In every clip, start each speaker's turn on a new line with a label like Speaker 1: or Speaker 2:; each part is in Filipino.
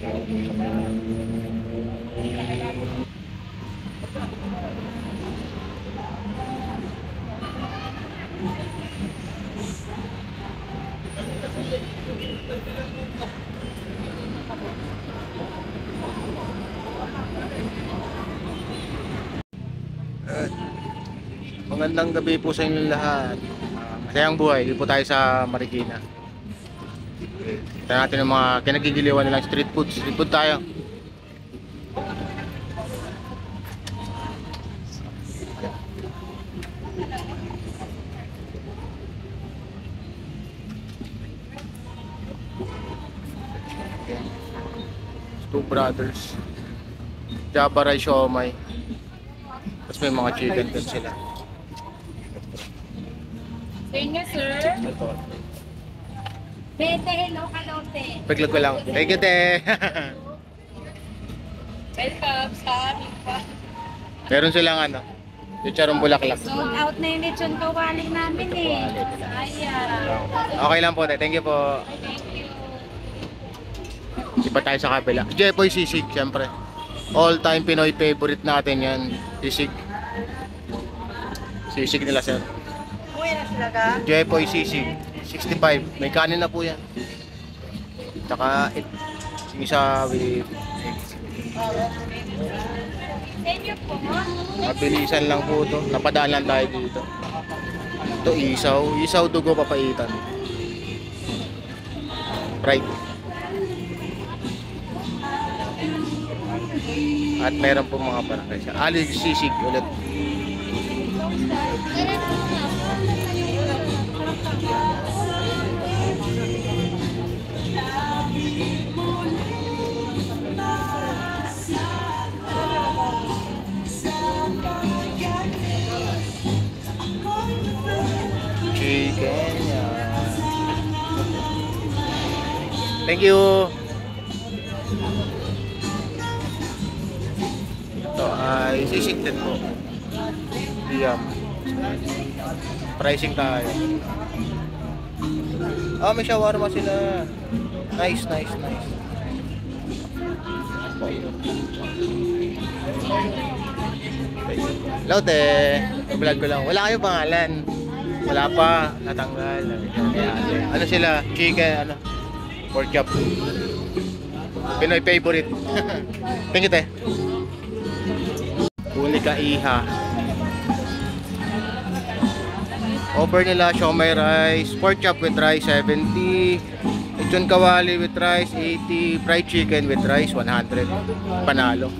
Speaker 1: Magandang gabi po sa inyo lahat. Masayang buhay. Dito po tayo sa Marikina. Kita natin yung mga kinagigiliwan nilang street food. Street food tayo. Two Brothers, Java Rice Siomai. Tapos may mga chicken din sila.
Speaker 2: Sa inyo, sir.
Speaker 1: Ito.
Speaker 2: Bete, hello, kalote.
Speaker 1: Paglag ko lang. Thank you, te.
Speaker 2: Welcome sa aming pa.
Speaker 1: Meron silang ano, chicharong bulaklak.
Speaker 2: Sold out na yung lechon kawali namin eh. Sayang.
Speaker 1: Okay lang po, te. Thank you po.
Speaker 2: Thank you.
Speaker 1: Iba tayo sa kabila. Jepoy Sisig, syempre. All time Pinoy favorite natin yan. Sisig. Sisig nila, sir.
Speaker 2: Uwi na sila ka?
Speaker 1: Jepoy Sisig. 65. May kanin na po yan. Tsaka yung isa with eggs.
Speaker 2: Thank you po.
Speaker 1: Mabilisan lang po ito. Napadaan lang tayo dito. Ito isaw. Isaw dugo papaitan. Right. At meron po mga barangay siya. Alig Sisig ulit. Chicken yan. Thank you. Ito ay sisig din po. Diyam. Pricing tayo. Ah, may shawarma sila. Nice, nice, nice. Hello, te. Vlog ko lang. Wala kayo pangalan. Wala pa. Natanggal. Ano sila? Chicken, ano? Pork chop. Pinoy favorite. Thank you, te. Unika Iha. Offer nila siomai rice, pork chop with rice 70, lechon kawali with rice 80, fried chicken with rice 100. Panalo.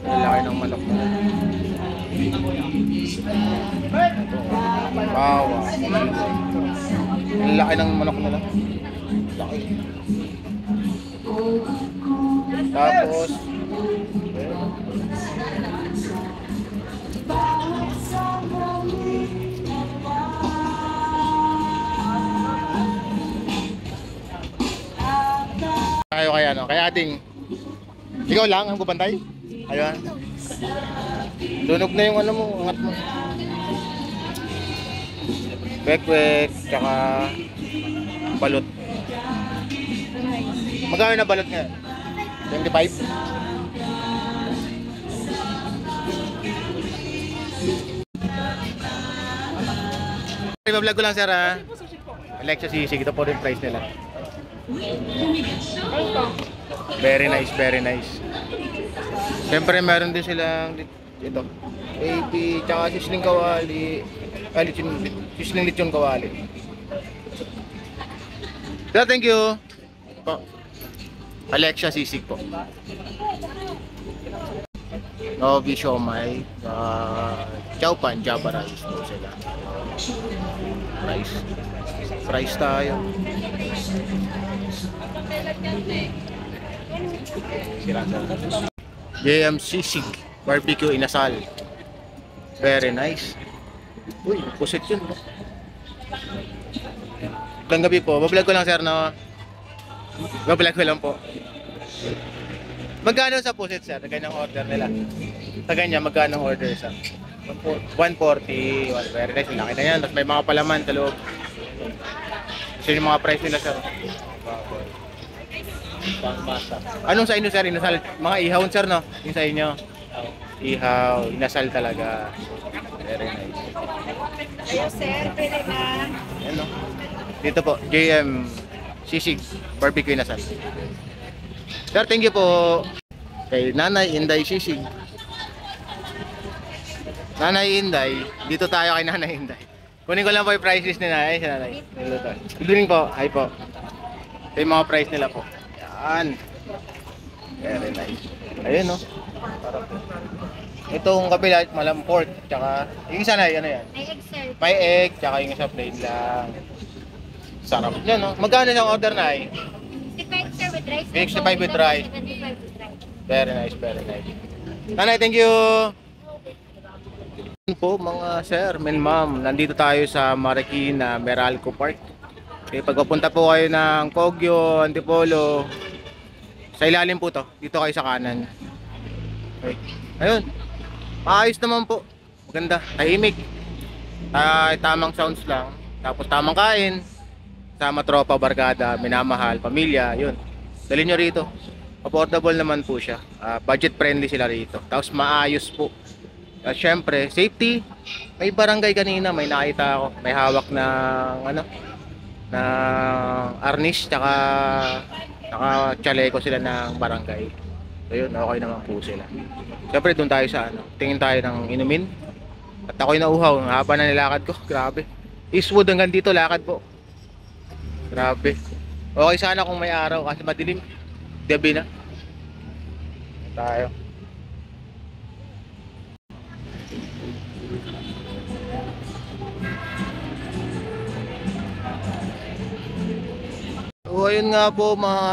Speaker 1: Ang laki ng manok nila. Wow. Ang laki ng manok nila. Laki. Tapos tayo kaya ano, kaya ating ikaw lang ang bubantay. Ayun. Lunog na yung ano mo, angat mo. Kwek-kwek, tsaka balot. Magkano na balot nga? 25? Iba-vlog ko lang, sir, ha? Alexia Sisig, ito po rin price nila. Very nice, very nice. Siyempre meron din silang ito 80, tsaka sisling kawali. Ay, sisling lechon kawali. So, thank you po. Alexia Sisig po. Novi Siomai, Chowpan, Java Rice po sila. Rice tayo. JM Sisig Barbecue Inasal. Very nice. Uy, pusit yun. Magandang gabi po. Bablog ko lang, sir, no? Bablog ko lang po. Magkano sa pusit, sir? Ganyang order nila. Sa ganyan, magkano order, sir? 140. Very nice. Laki na yan. Tapos may mga palaman sa loob. So yung mga price nila, sir.
Speaker 3: Pangmasa.
Speaker 1: Anong sa inyo sir? Inasal? Mga ihaw sir no? Yung sa inyo? Ihaw, inasal talaga. Very nice.
Speaker 2: Ayo sir, pwede na.
Speaker 1: Yan no? Dito po, JM Sisig Barbecue Inasal. Sir, thank you po. Kay Nanay Inday Sisig. Nanay Inday, dito tayo kay Nanay Inday. Kunin ko lang po yung price list ni Nanay. Si Nanay. Good evening po. Hi po. Ito yung mga price nila po. Yan. Very nice. Ayun no. Itong kapila, malam pork. Tsaka, yung isa na, ano yan?
Speaker 2: May egg sir.
Speaker 1: May egg, tsaka yung isa plain lang. Sarap yan no. Magkano yung order na eh?
Speaker 2: 65 sir with rice.
Speaker 1: 65 with rice.
Speaker 2: 75 with rice.
Speaker 1: Very nice, very nice. Nanay, thank you. Yun po mga sir, men ma'am, nandito tayo sa Marikina, Meralco Park. Okay, pagpapunta po kayo ng Kogyo, Antipolo, sa ilalim po to, dito kayo sa kanan. Okay. Ayun, maayos naman po. Maganda, tahimik. Tamang sounds lang. Tapos tamang kain. Sama tropa, barkada, minamahal, pamilya, yun. Dali nyo rito. Affordable naman po siya. Budget friendly sila rito. Tapos maayos po. At syempre, safety. May barangay kanina, may nakita ako. May hawak ng ano, na arnis, tsaka chaleco sila ng barangay. So yun, okay naman po sila. Syempre doon tayo sa ano, tingin tayo ng inumin. At ako'y nauhaw, ang haba na nilakad ko. Grabe. Eastwood hanggang dito lakad po. Grabe. Okay sana kung may araw kasi madilim. Gabi na. Tayo. So ayun nga po mga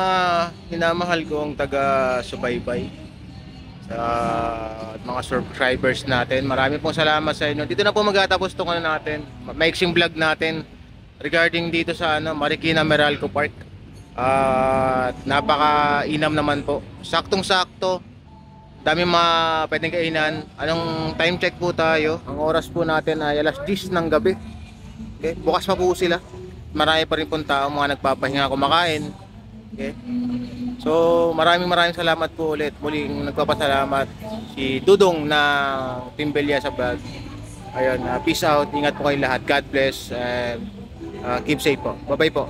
Speaker 1: minamahal kong taga-subaybay sa mga subscribers natin. Marami pong salamat sa inyo. Dito na po magtatapos tong ano natin, maiksing vlog natin regarding dito sa ano, Marikina Meralco Park. At napaka-inam naman po. Saktong-sakto. Dami mga pwedeng kainan. Anong time check po tayo? Ang oras po natin ay alas 10 ng gabi. Okay? Bukas pa po sila. Marami pa rin pong tao, mga nagpapahinga kumakain. Okay? So maraming salamat po ulit. Muling nagpapasalamat si Dudong ng Timbelya sa vlog. Ayun, peace out. Ingat po kayo lahat. God bless and keep safe po. Bye bye po.